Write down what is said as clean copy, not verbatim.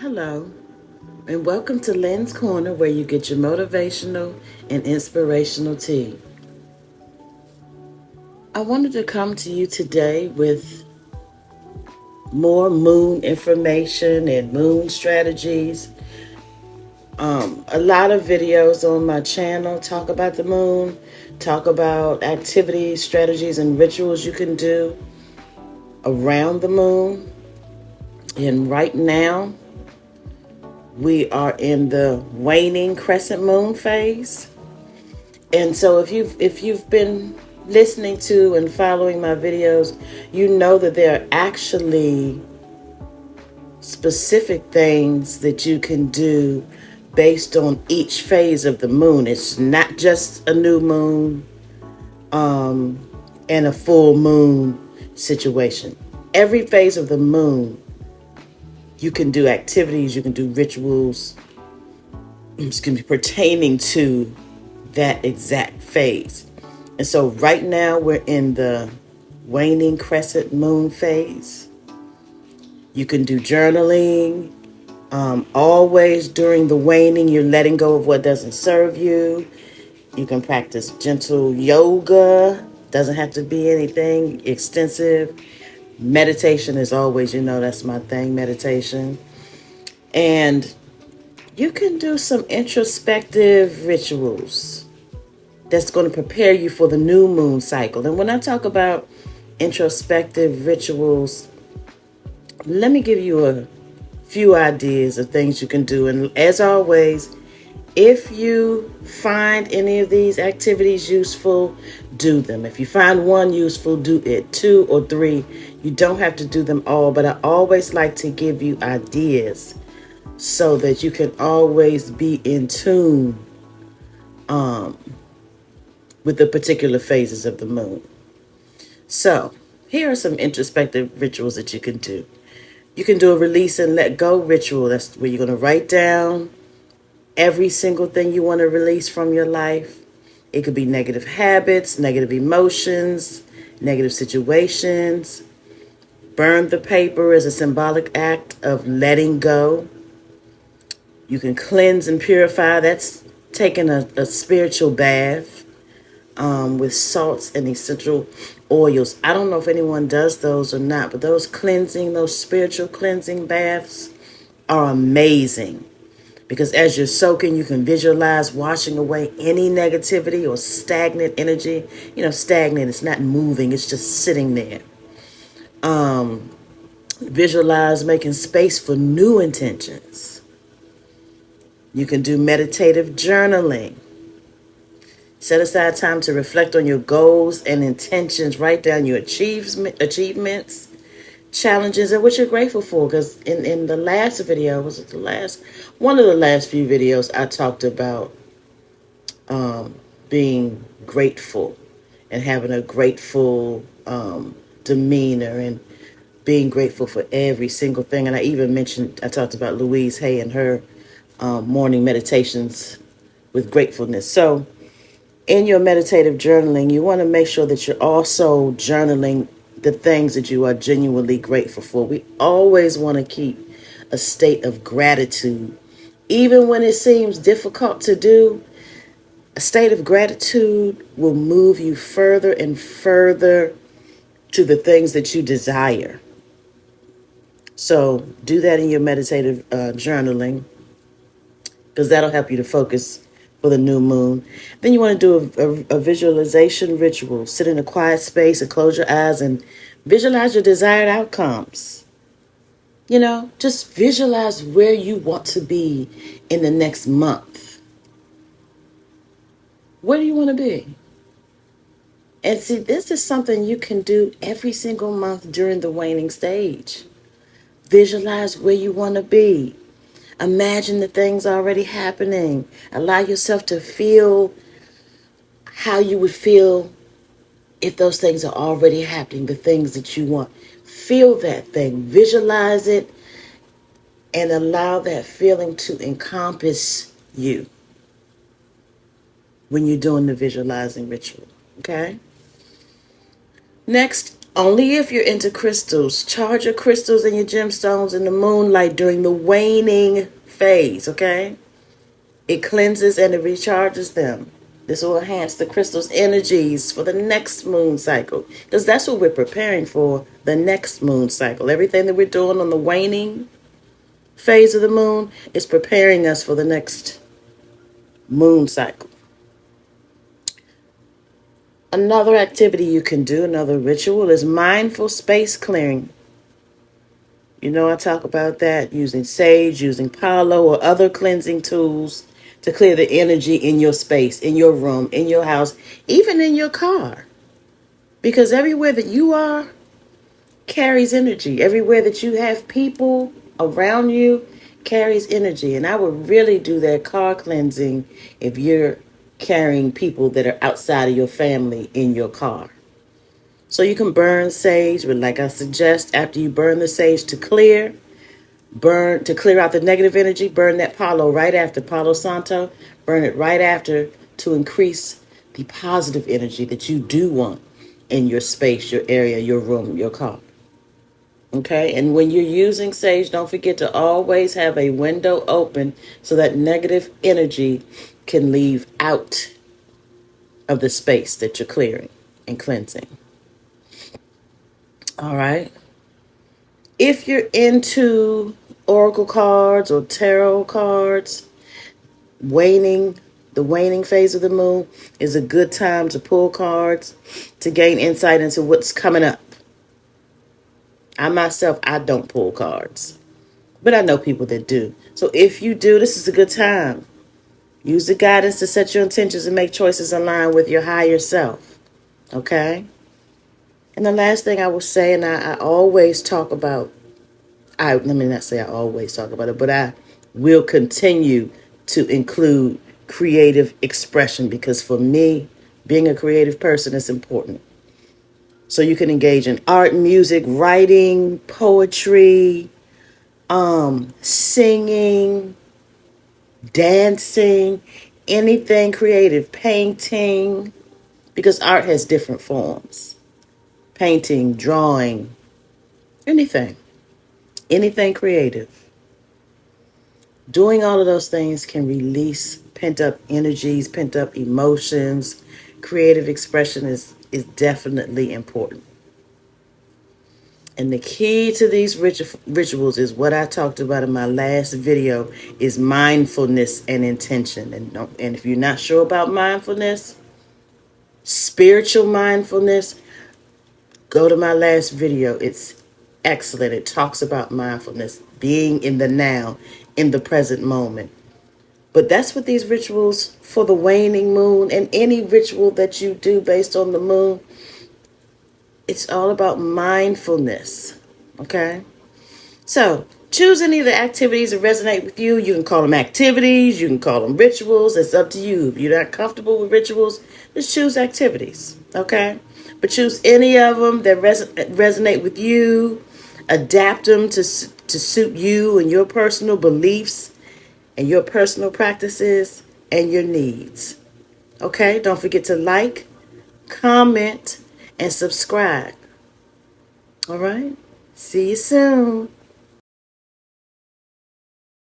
Hello, and welcome to Lynn's Corner, where you get your motivational and inspirational tea. I wanted to come to you today with more moon information and moon strategies. A lot of videos on my channel talk about the moon, talk about activities, strategies, and rituals you can do around the moon. And right now, we are in the waning crescent moon phase. And so if you've been listening to and following my videos, you know that there are actually specific things that you can do based on each phase of the moon. It's not just a new moon and a full moon situation. Every phase of the moon, you can do activities, you can do rituals, pertaining to that exact phase. And so right now we're in the waning crescent moon phase. You can do journaling. Always during the waning, you're letting go of what doesn't serve you. You can practice gentle yoga. Doesn't have to be anything extensive. Meditation is always, that's my thing, meditation. And you can do some introspective rituals that's going to prepare you for the new moon cycle. And when I talk about introspective rituals, let me give you a few ideas of things you can do. And as always, if you find any of these activities useful, do them. If you find one useful, do it. 2 or 3. You don't have to do them all, but I always like to give you ideas so that you can always be in tune with the particular phases of the moon. So, here are some introspective rituals that you can do. You can do a release and let go ritual. That's where you're going to write down every single thing you want to release from your life. It could be negative habits, negative emotions, negative situations. Burn the paper as a symbolic act of letting go. You can cleanse and purify. That's taking a spiritual bath with salts and essential oils. I don't know if anyone does those or not, but those spiritual cleansing baths are amazing. Because as you're soaking, you can visualize washing away any negativity or stagnant energy. Stagnant, it's not moving, it's just sitting there. Visualize making space for new intentions. You can do meditative journaling. Set aside time to reflect on your goals and intentions. Write down your achievements, challenges, and what you're grateful for. Because in the last video, one of the last few videos, I talked about being grateful and having a grateful demeanor and being grateful for every single thing. And I talked about Louise Hay and her morning meditations with gratefulness. So in your meditative journaling, you want to make sure that you're also journaling the things that you are genuinely grateful for. We always want to keep a state of gratitude. Even when it seems difficult to do, a state of gratitude will move you further and further to the things that you desire. So do that in your meditative journaling, because that'll help you to focus for the new moon. Then you want to do a visualization ritual. Sit in a quiet space and close your eyes and visualize your desired outcomes. Just visualize where you want to be in the next month. Where do you want to be? And see, this is something you can do every single month during the waning stage. Visualize where you want to be. Imagine the things already happening. Allow yourself to feel how you would feel if those things are already happening, the things that you want. Feel that thing, visualize it, and allow that feeling to encompass you when you're doing the visualizing ritual, okay? Next, Only if you're into crystals. Charge your crystals and your gemstones in the moonlight during the waning phase, okay? It cleanses and it recharges them. This will enhance the crystal's energies for the next moon cycle. Because that's what we're preparing for, the next moon cycle. Everything that we're doing on the waning phase of the moon is preparing us for the next moon cycle. Another activity you can do, another ritual, is mindful space clearing. You know, I talk about that using sage, using palo, or other cleansing tools to clear the energy in your space, in your room, in your house, even in your car. Because everywhere that you are carries energy. Everywhere that you have people around you carries energy. And I would really do that car cleansing if you're carrying people that are outside of your family in your car. So you can burn sage, but like I suggest, after you burn the sage to clear out the negative energy, burn that palo right after, Palo Santo, burn it right after to increase the positive energy that you do want in your space, your area, your room, your car. Okay, and when you're using sage, don't forget to always have a window open so that negative energy can leave out of the space that you're clearing and cleansing. All right. If you're into oracle cards or tarot cards, the waning phase of the moon is a good time to pull cards to gain insight into what's coming up. I myself, I don't pull cards, but I know people that do. So if you do, this is a good time. Use the guidance to set your intentions and make choices aligned with your higher self. Okay? And the last thing I will say, and I always talk about, let me not say I always talk about it, but I will continue to include creative expression, because for me, being a creative person is important. So you can engage in art, music, writing, poetry, singing, dancing, anything creative, painting, because art has different forms. Painting, drawing, anything creative. Doing all of those things can release pent up energies, pent up emotions. Creative expression is definitely important. And the key to these rituals is what I talked about in my last video, is mindfulness and intention. And if you're not sure about mindfulness, spiritual mindfulness, go to my last video. It's excellent. It talks about mindfulness, being in the now, in the present moment. But that's what these rituals for the waning moon, and any ritual that you do based on the moon, it's all about mindfulness. Okay? So choose any of the activities that resonate with you. You can call them activities. You can call them rituals. It's up to you. If you're not comfortable with rituals, just choose activities. Okay? But choose any of them that resonate with you. Adapt them to suit you and your personal beliefs and your personal practices and your needs. Okay? Don't forget to like, comment, and subscribe. All right? See you soon.